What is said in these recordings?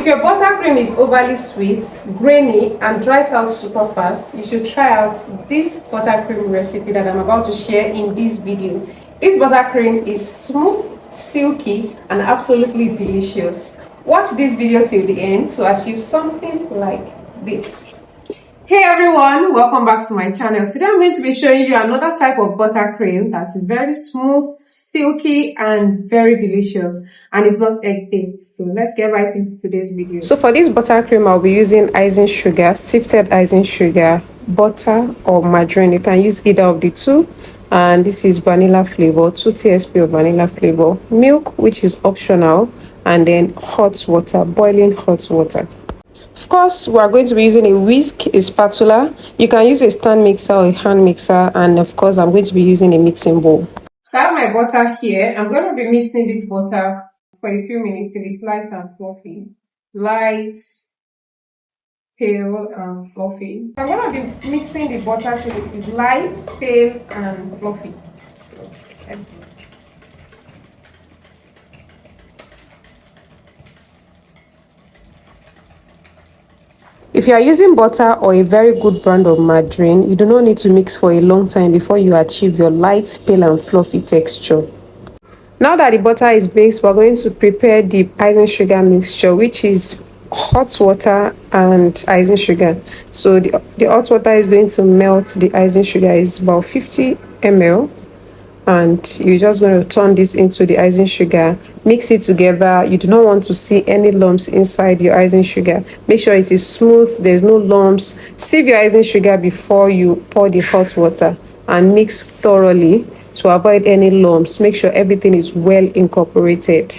your buttercream is overly sweet, grainy, and dries out super fast, you should try out this buttercream recipe that I'm about to share in this video. This buttercream is smooth, silky, and absolutely delicious. Watch this video till the end to achieve something like this. Hey everyone, welcome back to my channel. Today I'm going to be showing you another type of buttercream that is very smooth, silky, and very delicious, and it's not egg based. So let's get right into today's video. So for this buttercream, I'll be using icing sugar, sifted icing sugar, butter, or margarine. You can use either of the two. And this is vanilla flavor, 2 tsp of vanilla flavor, milk, which is optional, and then hot water, boiling hot water. Of course, we are going to be using a whisk, a spatula. You can use a stand mixer or a hand mixer, and of course I'm going to be using a mixing bowl. So I have my butter here. I'm going to be mixing this butter for a few minutes till it's light and fluffy. Light, pale, and fluffy. I'm going to be mixing the butter till it is light, pale, and fluffy. If you are using butter or a very good brand of margarine, you do not need to mix for a long time before you achieve your light, pale, and fluffy texture. Now that the butter is mixed, we're going to prepare the icing sugar mixture, which is hot water and icing sugar. So the hot water is going to melt the icing sugar. Is about 50 ml. And you're just going to turn this into the icing sugar, mix it together. You do not want to see any lumps inside your icing sugar. Make sure it is smooth, there's no lumps. Sieve your icing sugar before you pour the hot water and mix thoroughly to avoid any lumps. Make sure everything is well incorporated.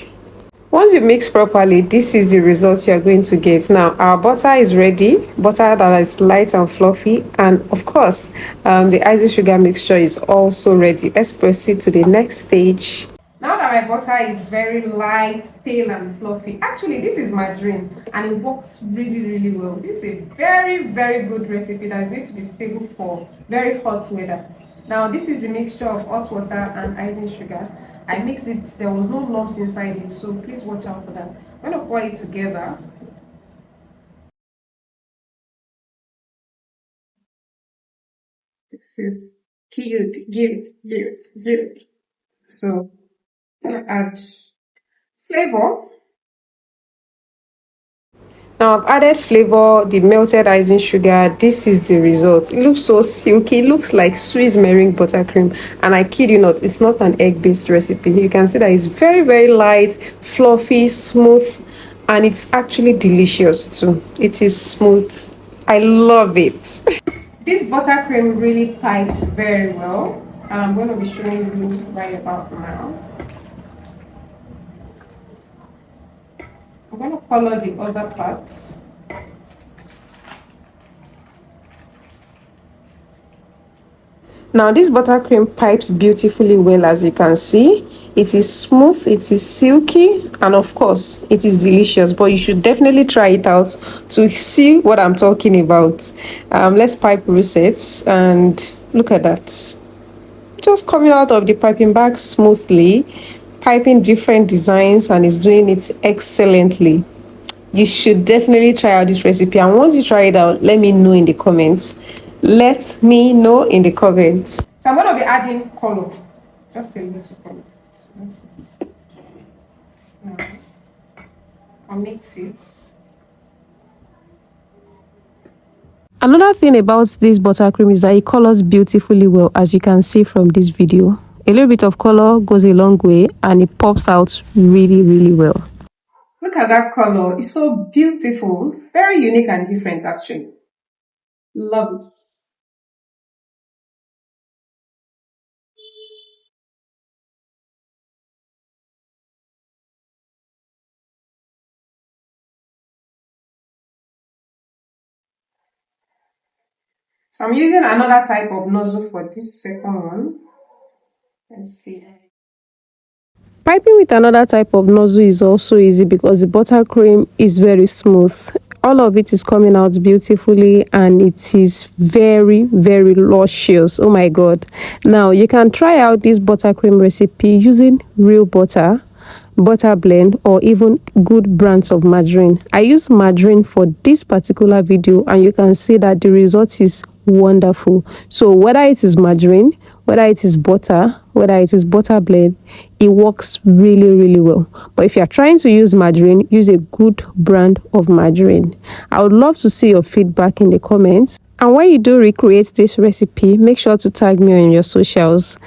Once you mix properly, this is the result you're going to get. Now our butter is ready, butter that is light and fluffy, and of course the icing sugar mixture is also ready. Let's proceed to the next stage. Now that my butter is very light, pale, and fluffy, actually this is margarine and it works really well. This is a very good recipe that is going to be stable for very hot weather. Now this is the mixture of hot water and icing sugar. I mixed it, there was no lumps inside it, so please watch out for that. I'm going to pour it together. This is cute. So I'm going to add flavor. Now I've added flavor, the melted icing sugar. This is the result. It looks so silky. It looks like Swiss meringue buttercream, and I kid you not, it's not an egg-based recipe. You can see that it's very light, fluffy, smooth, and it's actually delicious too. It is smooth. I love it. This buttercream really pipes very well. I'm going to be showing you right about now. I'm going to color the other parts. Now this buttercream pipes beautifully well, as you can see. It is smooth, it is silky, and of course it is delicious, but you should definitely try it out to see what I'm talking about. Let's pipe resets, and look at that. Just coming out of the piping bag smoothly, piping different designs, and is doing it excellently. You should definitely try out this recipe, and once you try it out, let me know in the comments. Let me know in the comments. So I'm going to be adding color, just a little color. That's it. Now I'll mix it. Another thing about this buttercream is that it colors beautifully well, as you can see from this video. A little bit of color goes a long way, and it pops out really well. Look at that color. It's so beautiful. Very unique and different, actually. Love it. So I'm using another type of nozzle for this second one. Let's see. Piping with another type of nozzle is also easy because the buttercream is very smooth. All of it is coming out beautifully, and it is very luscious. Oh my god. Now you can try out this buttercream recipe using real butter. butter blend, or even good brands of margarine. I use margarine for this particular video, and you can see that the result is wonderful. So whether it is margarine, whether it is butter, whether it is butter blend, it works really well. But if you're trying to use margarine, use a good brand of margarine. I would love to see your feedback in the comments. And when you do recreate this recipe, make sure to tag me on your socials.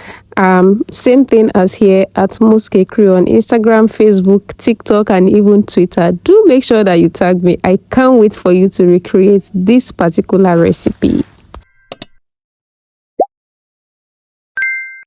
Same thing as here at Muske Crew on Instagram, Facebook, TikTok, and even Twitter. Do make sure that you tag me. I can't wait for you to recreate this particular recipe.